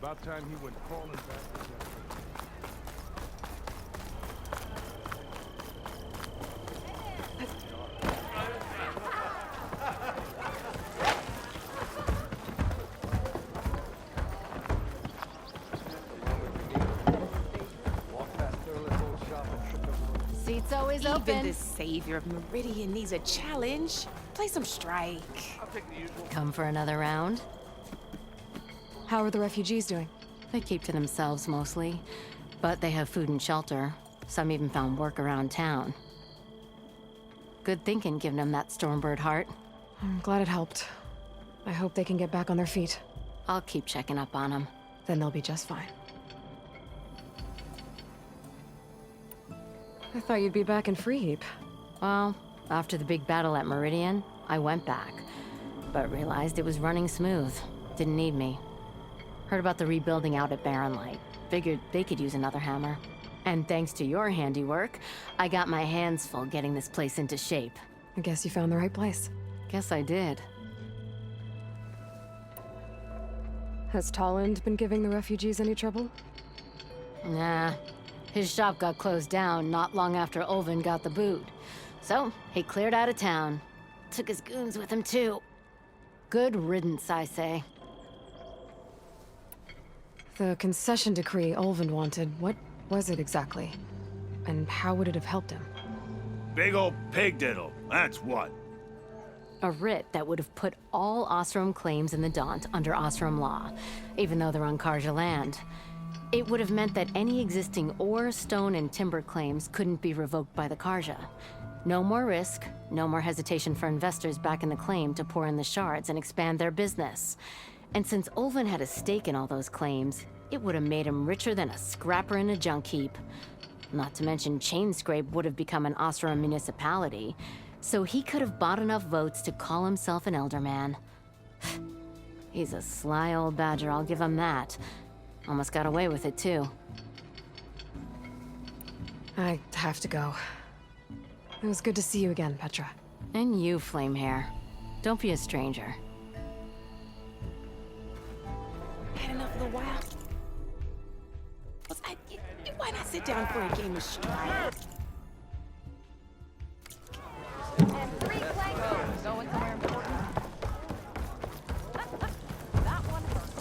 About time he went crawling back to Zephyr. Seat's always open. Even the savior of Meridian needs a challenge. Play some strike. Come for another round? How are the refugees doing? They keep to themselves mostly, but they have food and shelter. Some even found work around town. Good thinking, giving them that Stormbird heart. I'm glad it helped. I hope they can get back on their feet. I'll keep checking up on them. Then they'll be just fine. I thought you'd be back in Freeheap. Well, after the big battle at Meridian, I went back, but realized it was running smooth. Didn't need me. Heard about the rebuilding out at Barren Light. Figured they could use another hammer. And thanks to your handiwork, I got my hands full getting this place into shape. I guess you found the right place. Guess I did. Has Tolland been giving the refugees any trouble? Nah. His shop got closed down not long after Ulvin got the boot. So, he cleared out of town. Took his goons with him, too. Good riddance, I say. The concession decree Ulvin wanted, what was it exactly? And how would it have helped him? Big old pig diddle, that's what. A writ that would have put all Osram claims in the Daunt under Osram law, even though they're on Karja land. It would have meant that any existing ore, stone, and timber claims couldn't be revoked by the Karja. No more risk, no more hesitation for investors back in the claim to pour in the shards and expand their business. And since Ulvin had a stake in all those claims, it would have made him richer than a scrapper in a junk heap. Not to mention Chainscrape would have become an Osram municipality, so he could have bought enough votes to call himself an Elderman. He's a sly old badger, I'll give him that. Almost got away with it, too. I have to go. It was good to see you again, Petra. And you, Flamehair. Don't be a stranger. Had enough of the wild? Why not sit down for a game of strike? And 3 flank going somewhere important. That one hurt.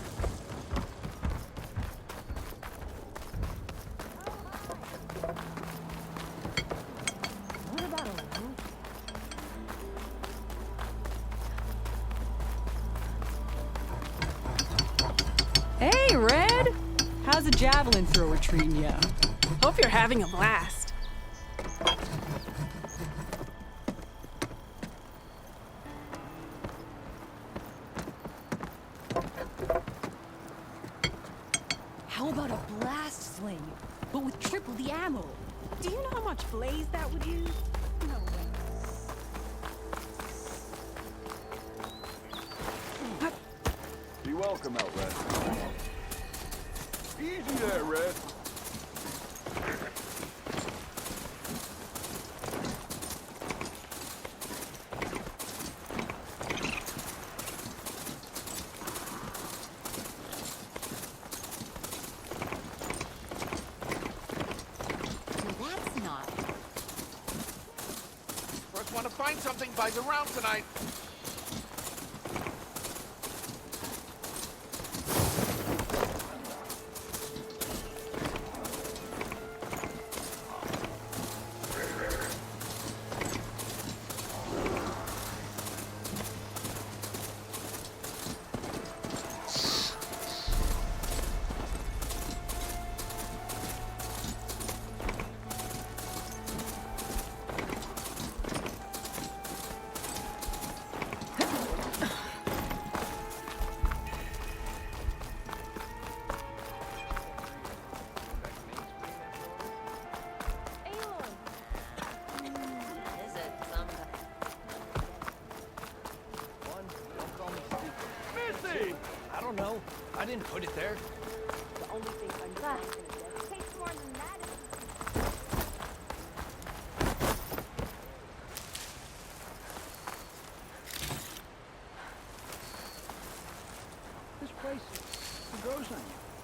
What about a Hey, Red! How's a javelin thrower treating ya? Hope you're having a blast. How about a blast sling, but with triple the ammo? Do you know how much blaze that would use? No way. Be welcome out, Red. Easy there, Red. First one to find something buys a round tonight. I didn't put it there. the only thing I'm takes more than that. This place grows on you.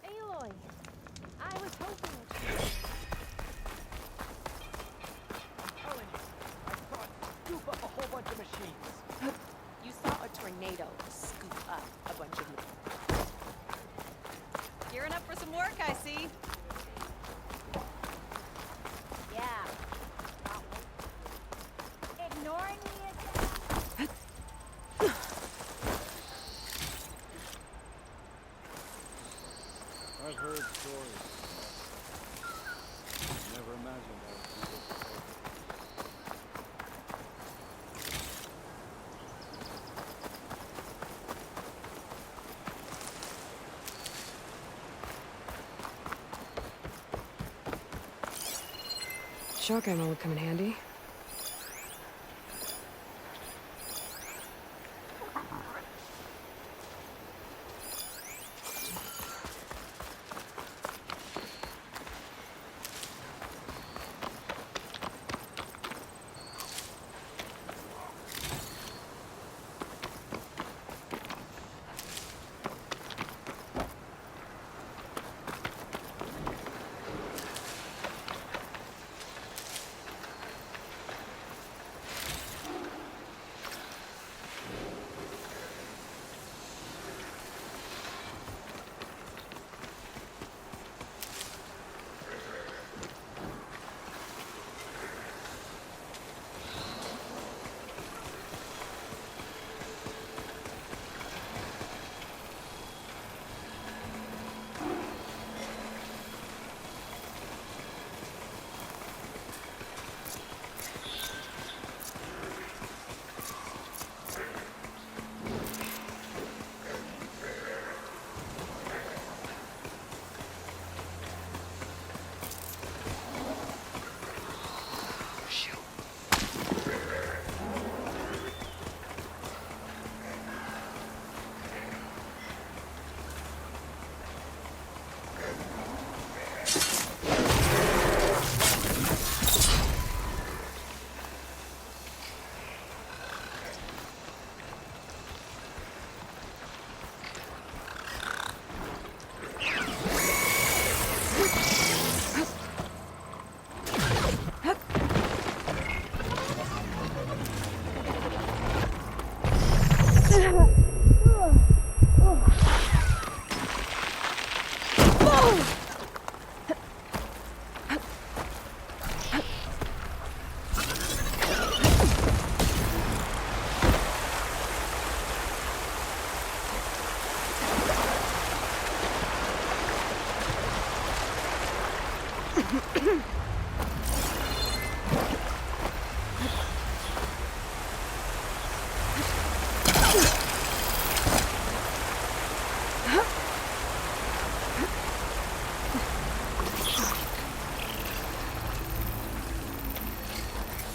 Aloy, I was hoping Scoop up a whole bunch of machines. You saw a tornado scoop up a bunch of them. Gearing up for some work, I see. yeah. Ignoring me again? I've heard stories. Never imagined I would see this. Shock ammo would come in handy.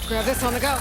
Grab this on the go.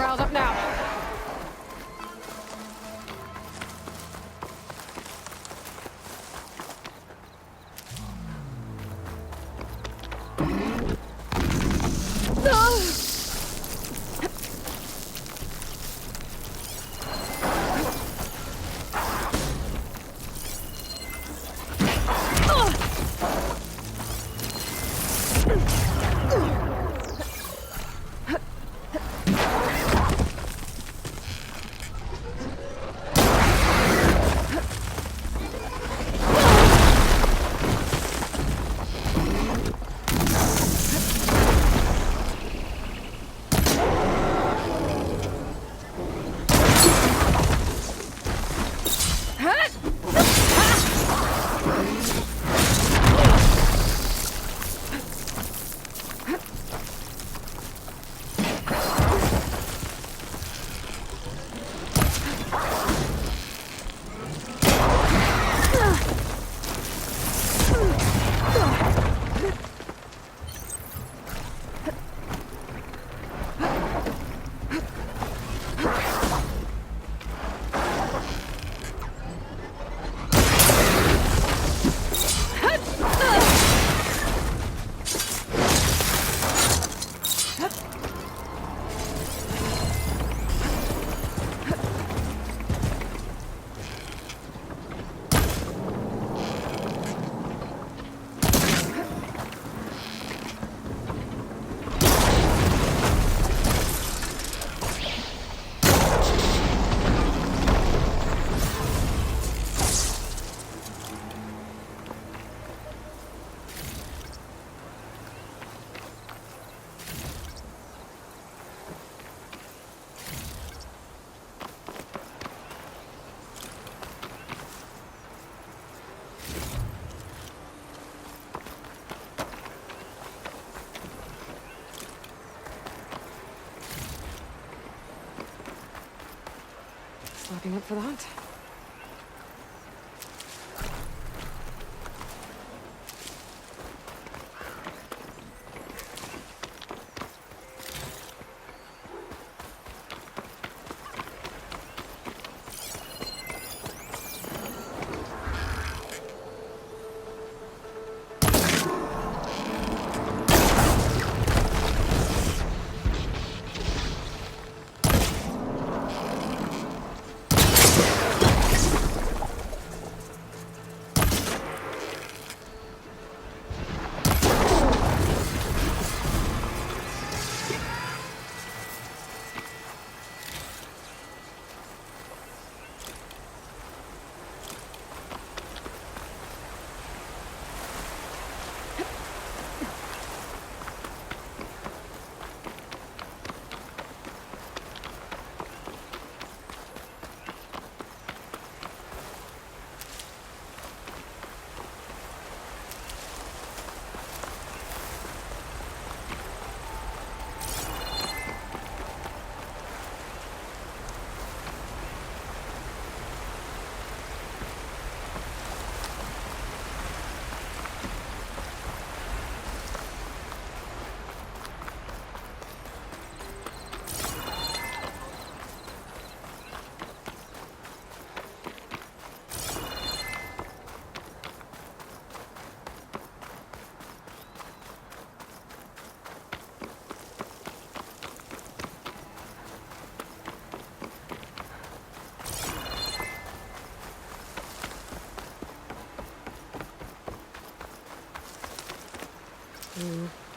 riled up now. Locking up for the hunt.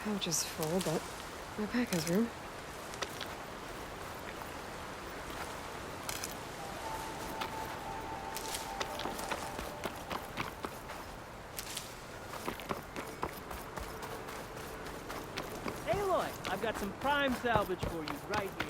Pouch is full, but my pack has room. Aloy, I've got some prime salvage for you right here.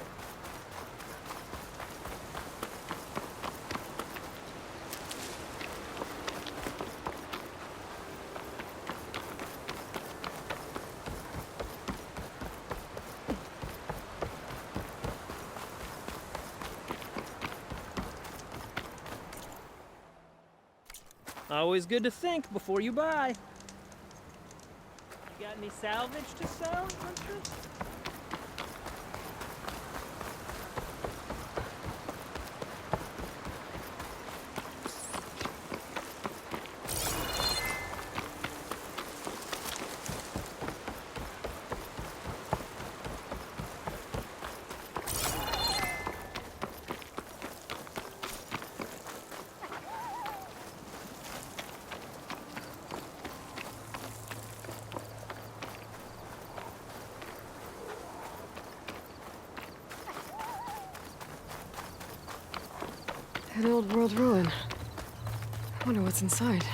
Always good to think before you buy. You got any salvage to sell, Huntress? An old world ruin. I wonder what's inside.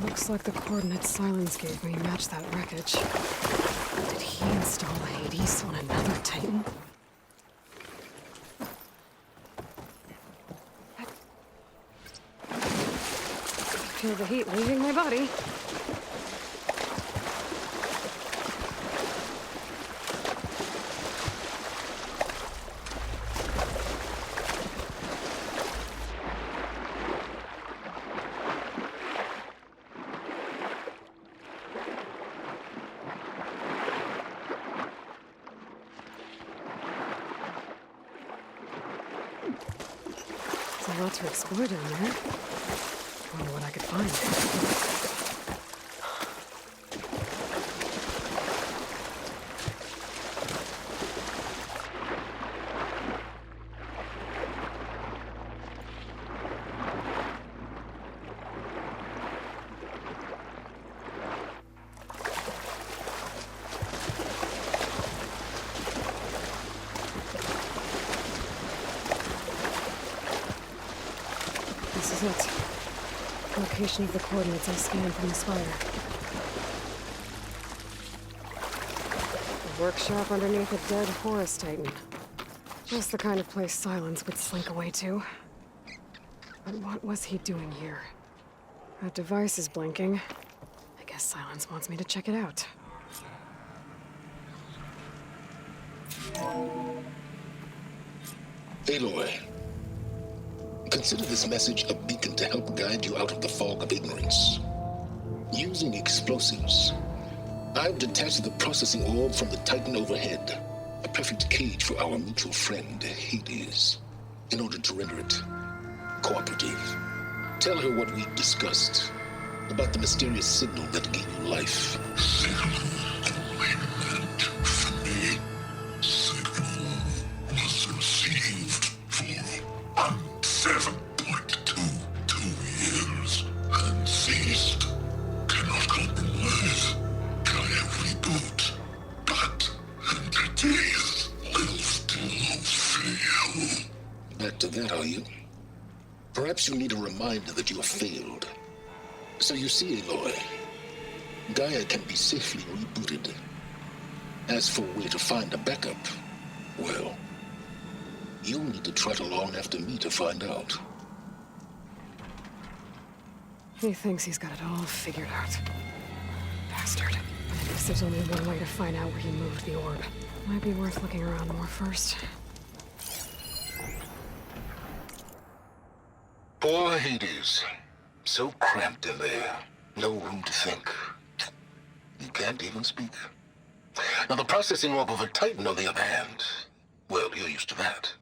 Looks like the coordinates Silence gave me match that wreckage. Did he install Hades on another Titan? Feel the heat leaving my body. There's a lot to explore down there. Wonder what I could find. This is it. Location of the coordinates I scanned from the spire. A workshop underneath a dead forest titan. Just the kind of place Silence would slink away to. But what was he doing here? That device is blinking. I guess Silence wants me to check it out. Aloy, consider this message a beacon to help guide you out of the fog of ignorance. Using explosives, I've detached the processing orb from the Titan overhead, a perfect cage for our mutual friend, Hades, in order to render it cooperative. Tell her what we discussed about the mysterious signal that gave you life. Back to that, are you? Perhaps you need a reminder that you have failed. So you see, Aloy, Gaia can be safely rebooted. As for where to find a backup, well, You'll need to trot along after me to find out. He thinks he's got it all figured out. Bastard. I guess there's only one way to find out where he moved the orb. Might be worth looking around more first. Poor Hades. So cramped in there. No room to think. You can't even speak. Now the processing orb of a Titan, on the other hand, well, you're used to that.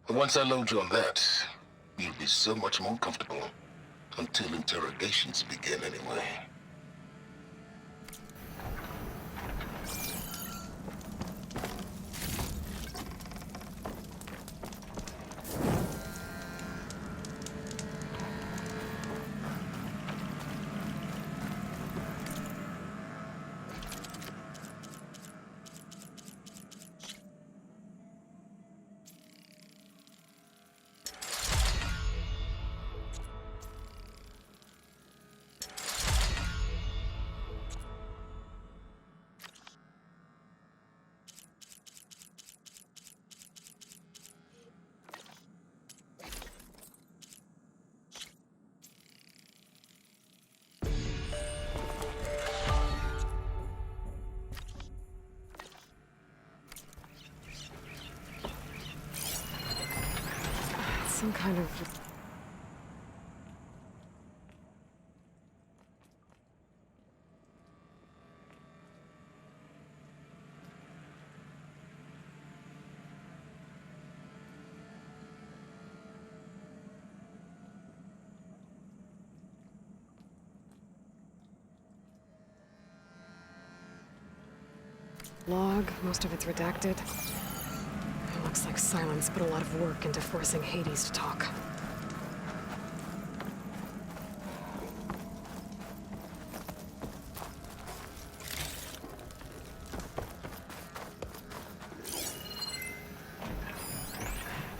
But once I load you on that, you'll be so much more comfortable. Until interrogations begin, anyway. Some kind of... log, most of it's redacted. It looks like Silence put a lot of work into forcing Hades to talk.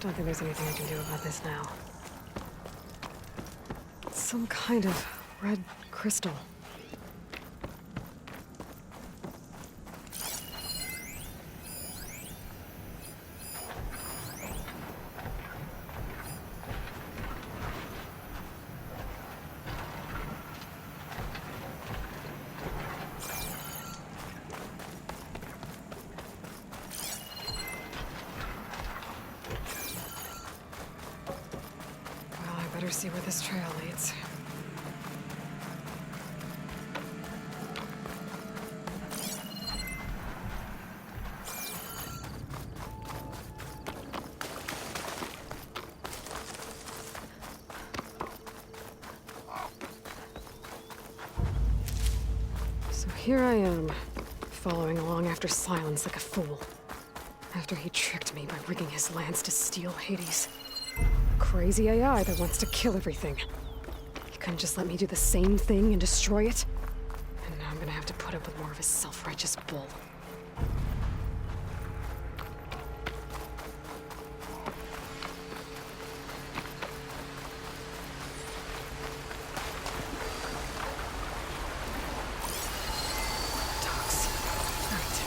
Don't think there's anything I can do about this now. It's some kind of red crystal. Better see where this trail leads. So here I am, following along after Silence like a fool. After he tricked me by rigging his lance to steal Hades. Crazy AI that wants to kill everything. He couldn't just let me do the same thing and destroy it? And now I'm gonna have to put up with more of his self-righteous bull. Dogs. Right.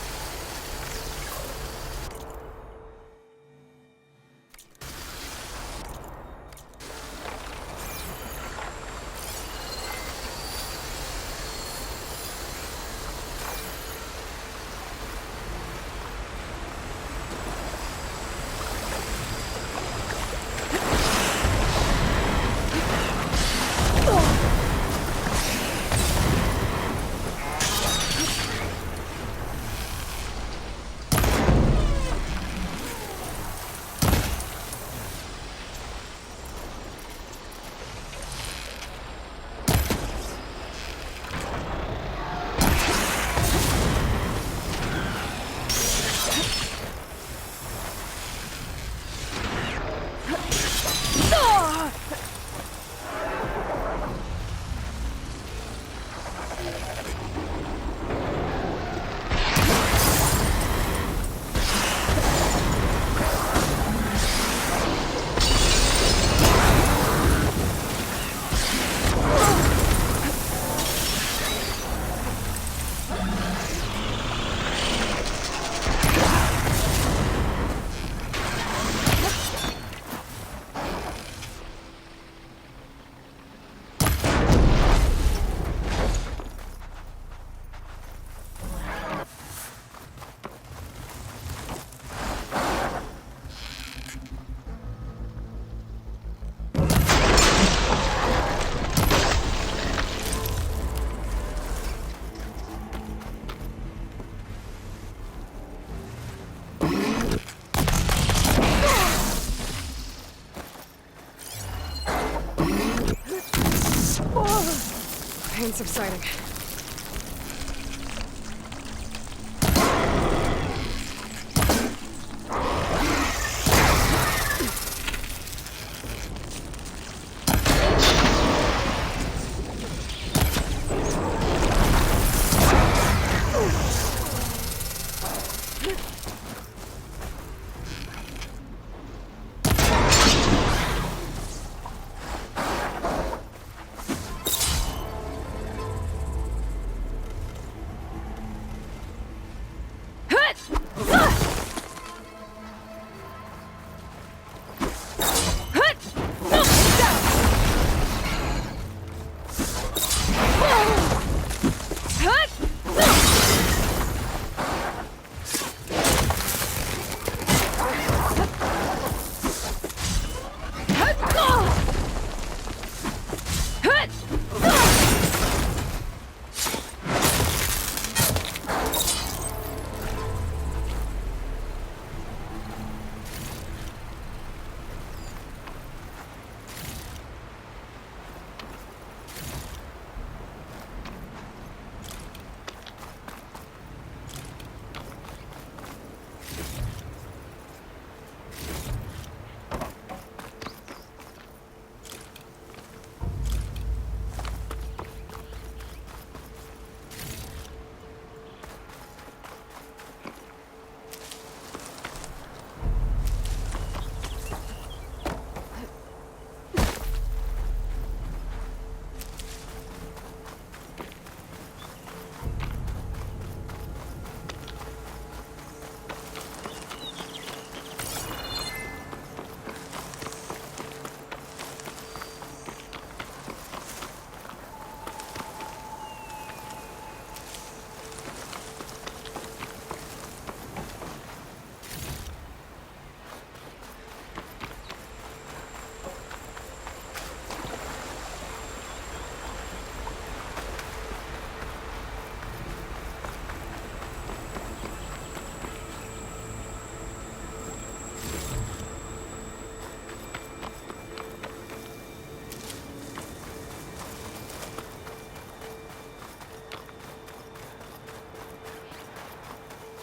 pain subsiding.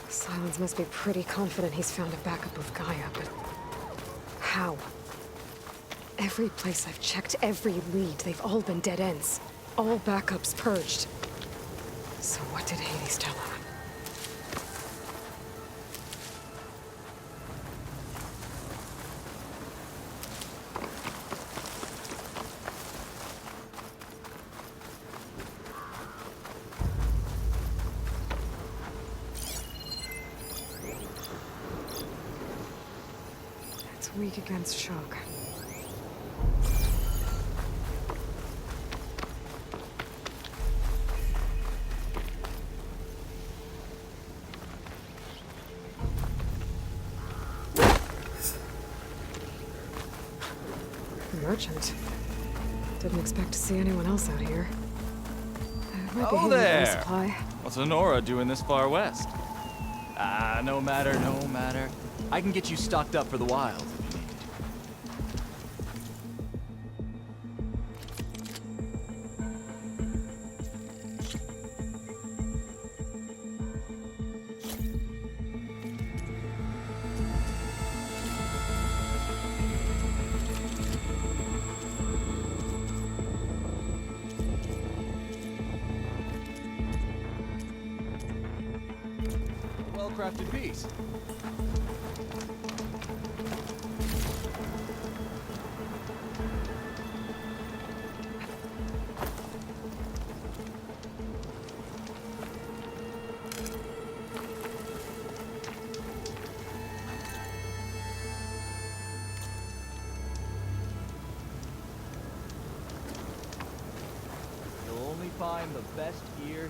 Silence must be pretty confident he's found a backup of Gaia, but how? Every place I've checked, every lead, they've all been dead ends. All backups purged. So what did Hades tell him? It's weak against shock. Merchant. Didn't expect to see anyone else out here. Might be Oh handy for a there! supply. What's Honora doing this far west? No matter, no matter. I can get you stocked up for the wild if you need. Well-crafted piece. You'll only find the best gear here.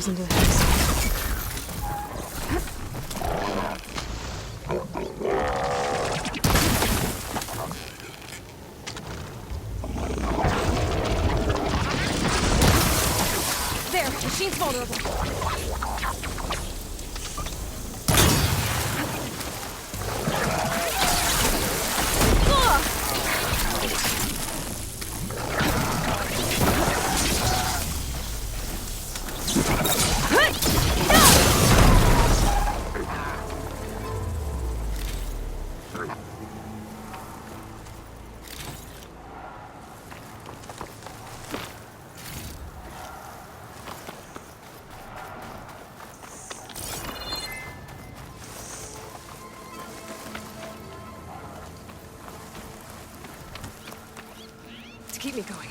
goes into the house. There, machine's vulnerable. To keep me going.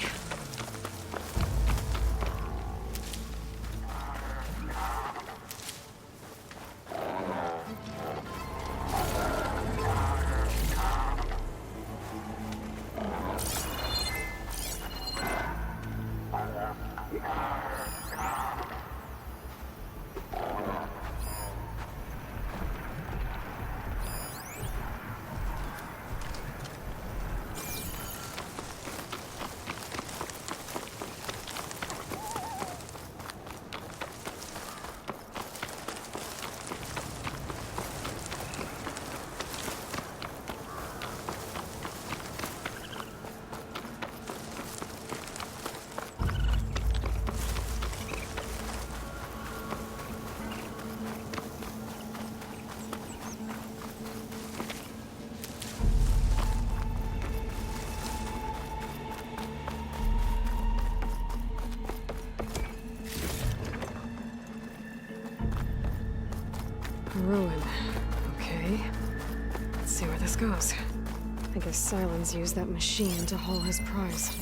Ruin. Okay. Let's see where this goes. I guess Silence used that machine to haul his prize.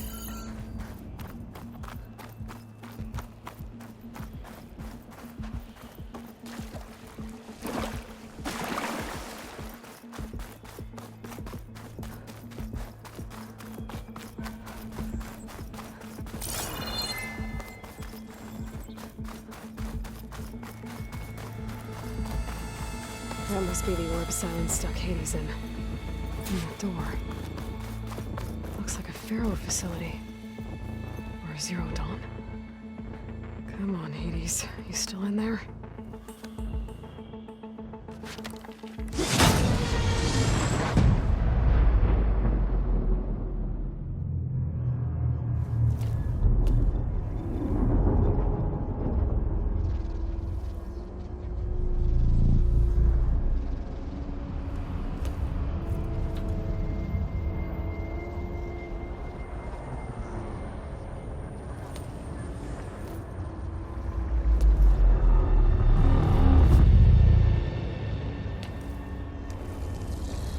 That must be the orb Silence stuck Hades in. And that door. Looks like a Pharaoh facility. Or a Zero Dawn. Come on, Hades. You still in there?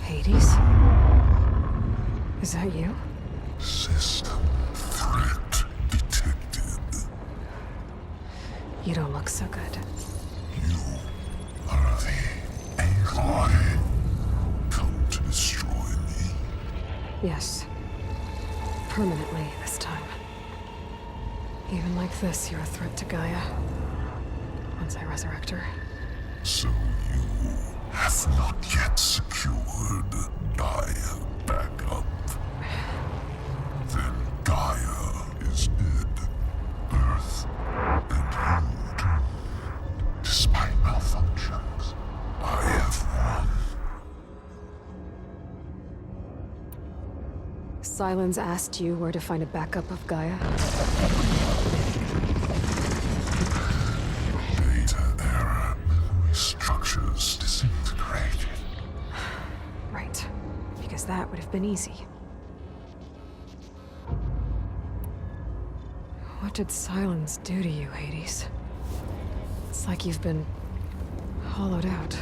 Hades? Is that you? System threat detected. You don't look so good. You are the Aloy. Come to destroy me. Yes. Permanently this time. Even like this, you're a threat to Gaia. Once I resurrect her. So you have not yet secured Gaia back up. Then Gaia is dead. Earth and you too. Despite malfunctions, I have won. Silence asked you where to find a backup of Gaia? Data error, memory structures disintegrated. Right. Because that would have been easy. What did Silence do to you, Hades? It's like you've been hollowed out.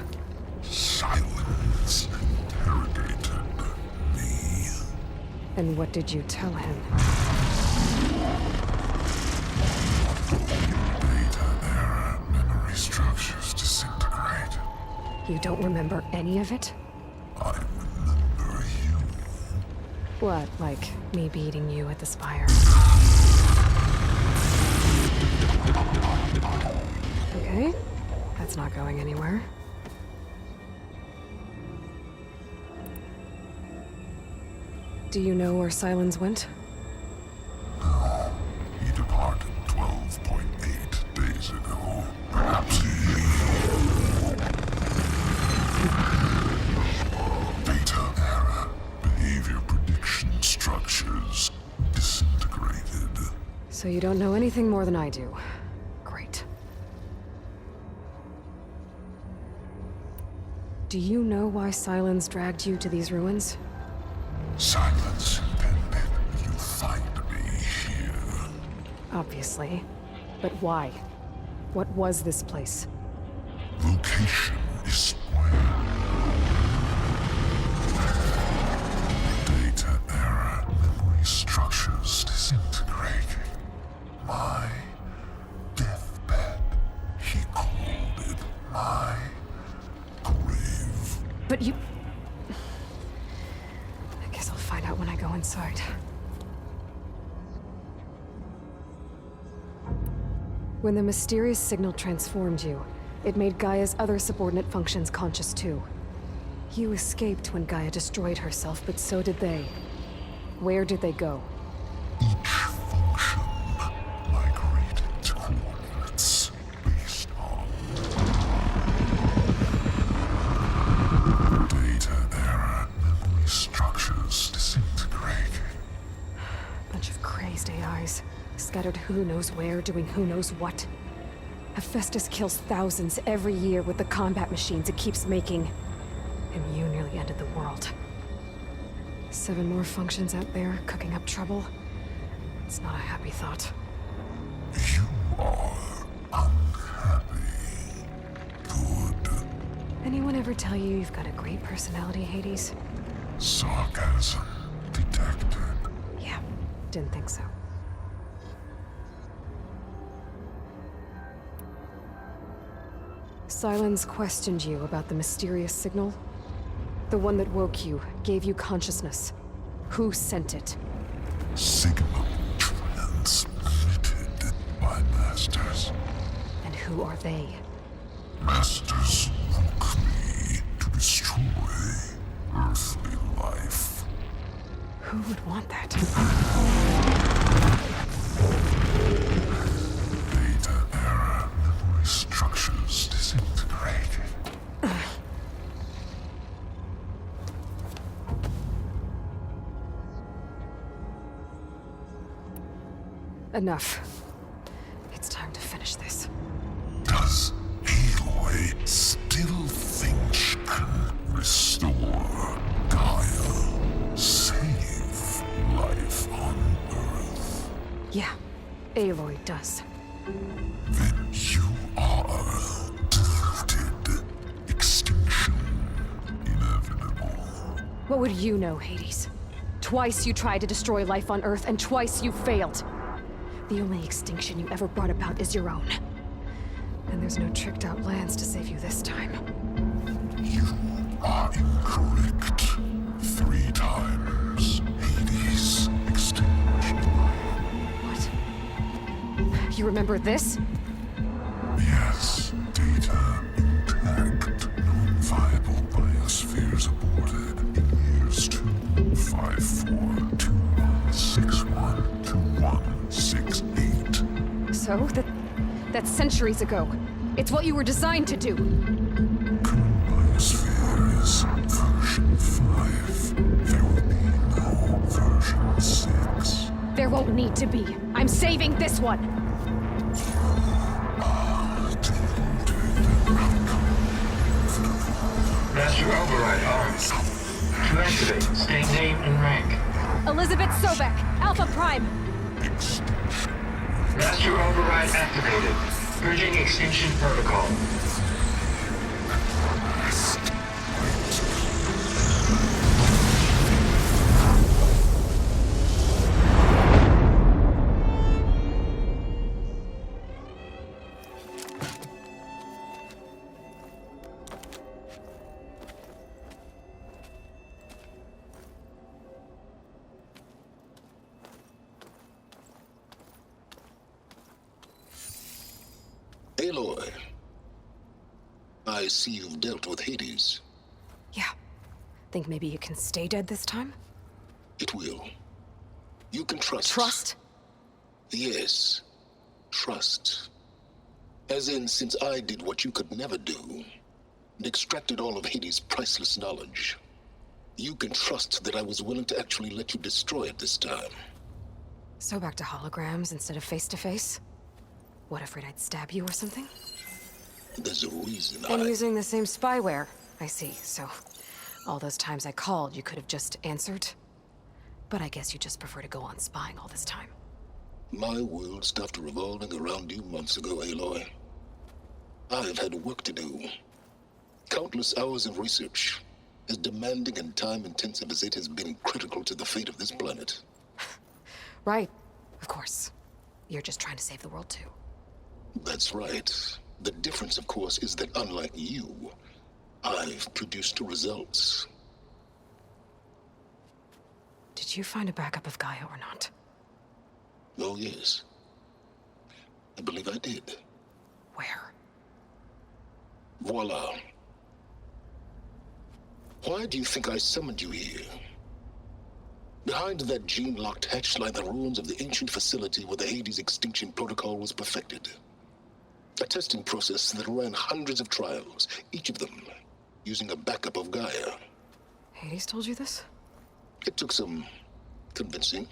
Silence interrogated me. And what did you tell him? Data error, memory structures disintegrate. You don't remember any of it? I remember you. What, like me beating you at the spire? Okay, that's not going anywhere. Do you know where Silence went? No, he departed 12.8 days ago. Perhaps he... Data error. Behavior prediction structures disintegrated. So you don't know anything more than I do. Great. Do you know why Silence dragged you to these ruins? Silence intended you find me here. Obviously. But why? What was this place? Location is square. Data error. Memory structures disintegrating. My deathbed. He called it my grave. But you... I guess I'll find out when I go inside. When the mysterious signal transformed you, it made Gaia's other subordinate functions conscious too. You escaped when Gaia destroyed herself, but so did they. Where did they go? Each function migrated to coordinates based on data error. Memory structures disintegrating. Bunch of crazed AIs, scattered who knows where, doing who knows what. Hephaestus kills thousands every year with the combat machines it keeps making. And you nearly ended the world. 7 more functions out there, cooking up trouble. It's not a happy thought. You are unhappy. Good. Anyone ever tell you you've got a great personality, Hades? Sarcasm detected. Yeah, didn't think so. Silence questioned you about the mysterious signal. The one that woke you, gave you consciousness. Who sent it? Signal transmitted by masters. And who are they? Masters woke me to destroy earthly life. Who would want that? Data error. Memory structures disintegrated. Enough. It's time to finish this. Does Aloy still think she can restore Gaia? Save life on Earth? Yeah, Aloy does. Then you are deluded. Extinction inevitable. What would you know, Hades? Twice you tried to destroy life on Earth, and twice you failed. The only extinction you ever brought about is your own. And there's no tricked-out lands to save you this time. You are incorrect. 3 times. Hades extinguished life. What? You remember this? Yes. Data intact. Non-viable biospheres aborted in years 254, 2161, 2168. So, that's centuries ago. It's what you were designed to do. Current biosphere is version 5. There will be no version 6. There won't need to be. I'm saving this one! Master override arms. To activate, state name and rank. Elizabeth Sobek, Alpha Prime! Master override activated. Purging extinction protocol. Aloy, I see you've dealt with Hades. Yeah. Think maybe you can stay dead this time? It will. You can trust. Trust? Yes. Trust. As in, since I did what you could never do, and extracted all of Hades' priceless knowledge, you can trust that I was willing to actually let you destroy it this time. So back to holograms instead of face-to-face? What, afraid I'd stab you or something? There's a reason And using the same spyware. I see, so all those times I called, you could have just answered? But I guess you just prefer to go on spying all this time. My world stopped revolving around you months ago, Aloy. I've had work to do. Countless hours of research, as demanding and time-intensive as it has been critical to the fate of this planet. Right, of course. You're just trying to save the world, too. That's right. The difference, of course, is that unlike you, I've produced results. Did you find a backup of Gaia or not? Oh, yes. I believe I did. Where? Voila. Why do you think I summoned you here? Behind that gene-locked hatch lie the ruins of the ancient facility where the Hades extinction protocol was perfected. A testing process that ran hundreds of trials, each of them using a backup of Gaia. Hades told you this? It took some convincing,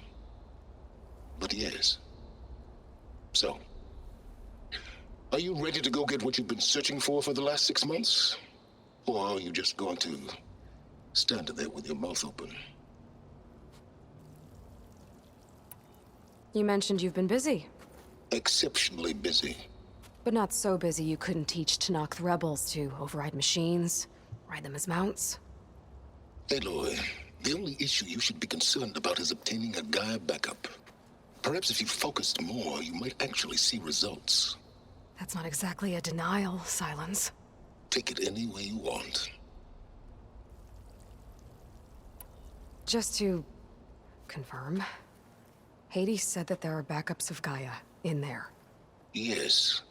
but yes. So, are you ready to go get what you've been searching for the last 6 months? Or are you just going to stand there with your mouth open? You mentioned you've been busy. Exceptionally busy. But not so busy you couldn't teach Tanakh the rebels to override machines, ride them as mounts. Aloy, the only issue you should be concerned about is obtaining a Gaia backup. Perhaps if you focused more, you might actually see results. That's not exactly a denial, Silence. Take it any way you want. Just to confirm, Hades said that there are backups of Gaia in there. Yes.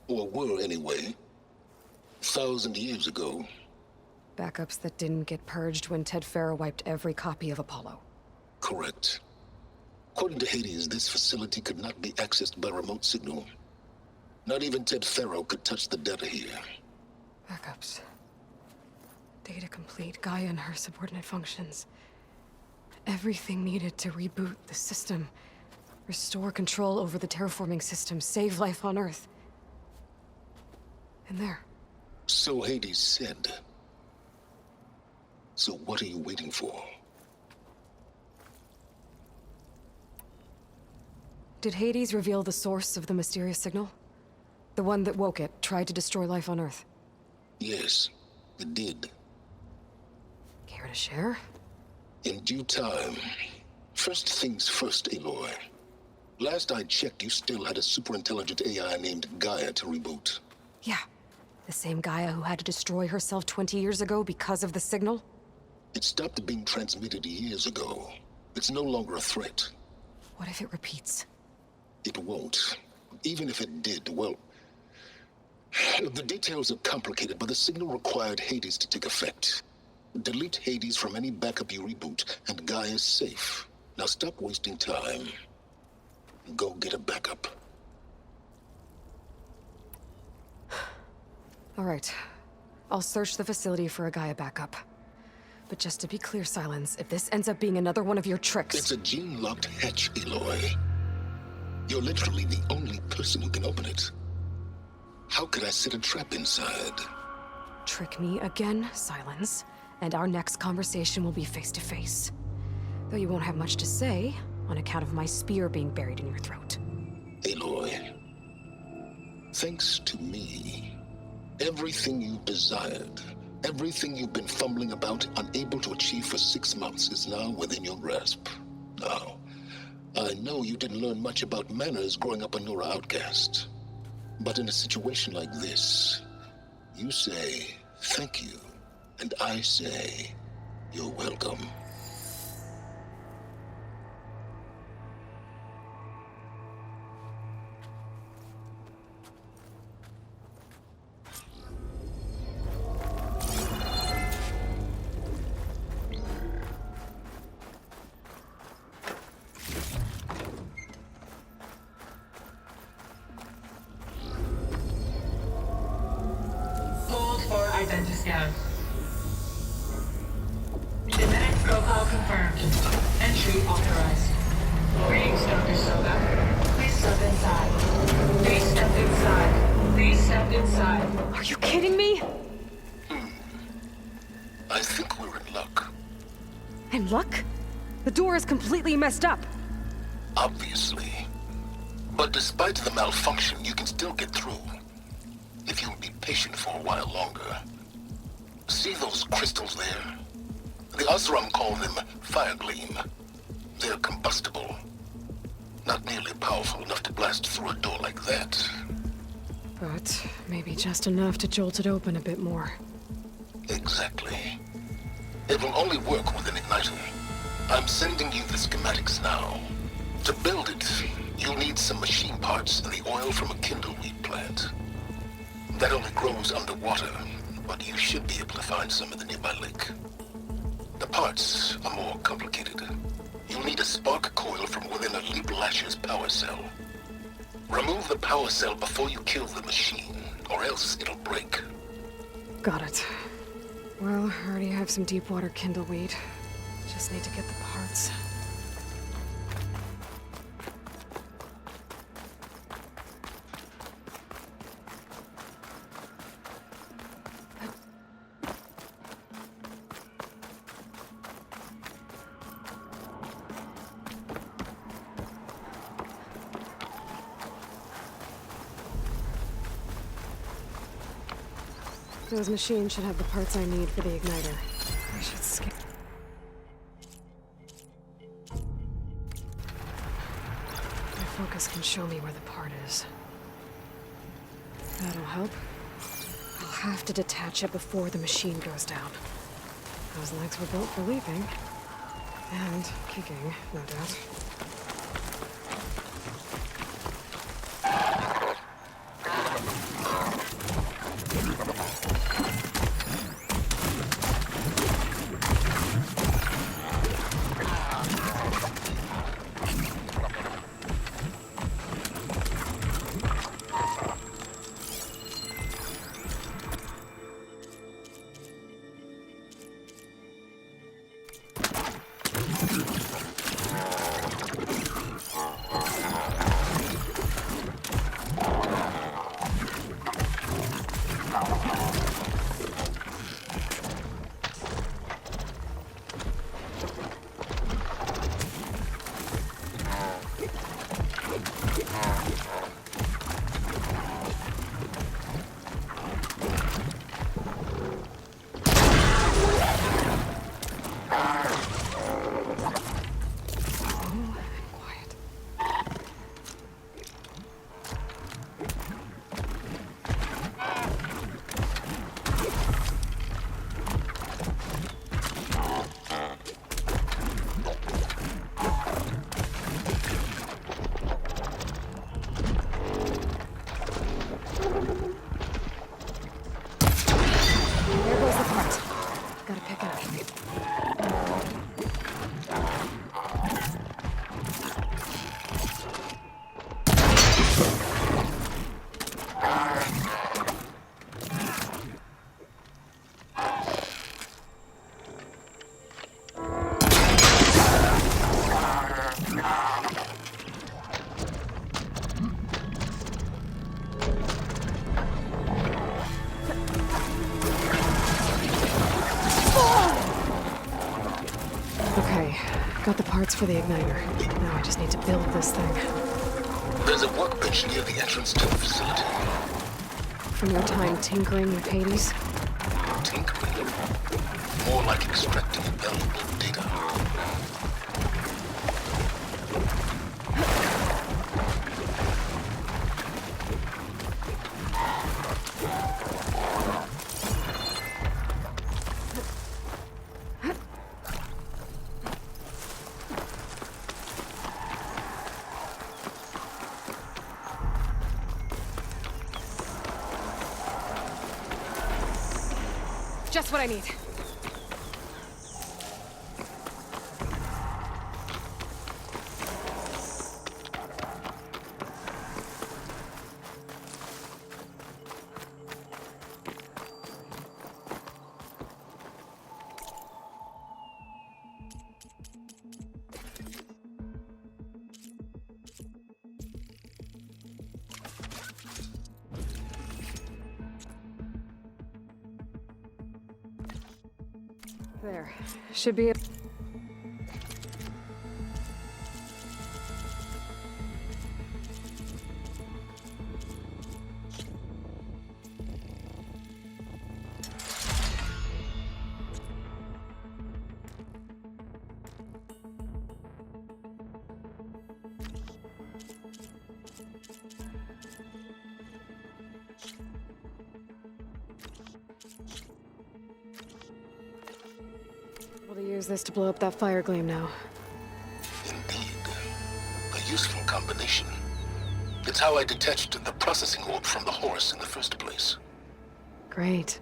Or were anyway. 1,000 years ago. Backups that didn't get purged when Ted Farrow wiped every copy of Apollo. Correct. According to Hades, this facility could not be accessed by remote signal. Not even Ted Farrow could touch the data here. Backups. Data complete, Gaia and her subordinate functions. Everything needed to reboot the system. Restore control over the terraforming system, save life on Earth. And there. So Hades said. So what are you waiting for? Did Hades reveal the source of the mysterious signal? The one that woke it, tried to destroy life on Earth? Yes, it did. Care to share? In due time. First things first, Aloy. Last I checked, you still had a super-intelligent AI named Gaia to reboot. Yeah. The same Gaia who had to destroy herself 20 years ago because of the signal? It stopped being transmitted years ago. It's no longer a threat. What if it repeats? It won't. Even if it did, well... The details are complicated, but the signal required Hades to take effect. Delete Hades from any backup you reboot, and Gaia's safe. Now stop wasting time. Go get a backup. All right. I'll search the facility for a Gaia backup. But just to be clear, Silence, if this ends up being another one of your tricks... It's a gene-locked hatch, Aloy. You're literally the only person who can open it. How could I set a trap inside? Trick me again, Silence, and our next conversation will be face-to-face. Though you won't have much to say, on account of my spear being buried in your throat. Aloy, thanks to me, everything you desired, everything you've been fumbling about, unable to achieve for 6 months, is now within your grasp. Now, I know you didn't learn much about manners growing up a Nora outcast. But in a situation like this, you say, thank you, and I say, you're welcome. center scan. Genetic profile confirmed. Entry authorized. Greetings, Dr. Soga. Please step inside. Please step inside. Please step inside. Are you kidding me? I think we're in luck. In luck? The door is completely messed up. Obviously. But despite the malfunction, you can still get through. If you'll be patient for a while longer. See those crystals there? The Osram call them fire gleam. They're combustible. Not nearly powerful enough to blast through a door like that. But maybe just enough to jolt it open a bit more. Exactly. It will only work with an igniter. I'm sending you the schematics now. To build it, you'll need some machine parts and the oil from a kindleweed plant. That only grows underwater, but you should be able to find some in the nearby lake. The parts are more complicated. You'll need a spark coil from within a Leap Lasher's power cell. Remove the power cell before you kill the machine, or else it'll break. Got it. Well, I already have some deep water kindleweed. Just need to get the parts. Those machines should have the parts I need for the igniter. I should skip. My focus can show me where the part is. That'll help. I'll have to detach it before the machine goes down. Those legs were built for leaping. And kicking, no doubt. Got the parts for the igniter. Now I just need to build this thing. There's a workbench near the entrance to the facility. From your time tinkering with Hades? Tinkering? More like extracting valuable data. Just what I need. There. Should be. Able to use this to blow up that fire gleam now. Indeed. A useful combination. It's how I detached the processing orb from the horse in the first place. Great.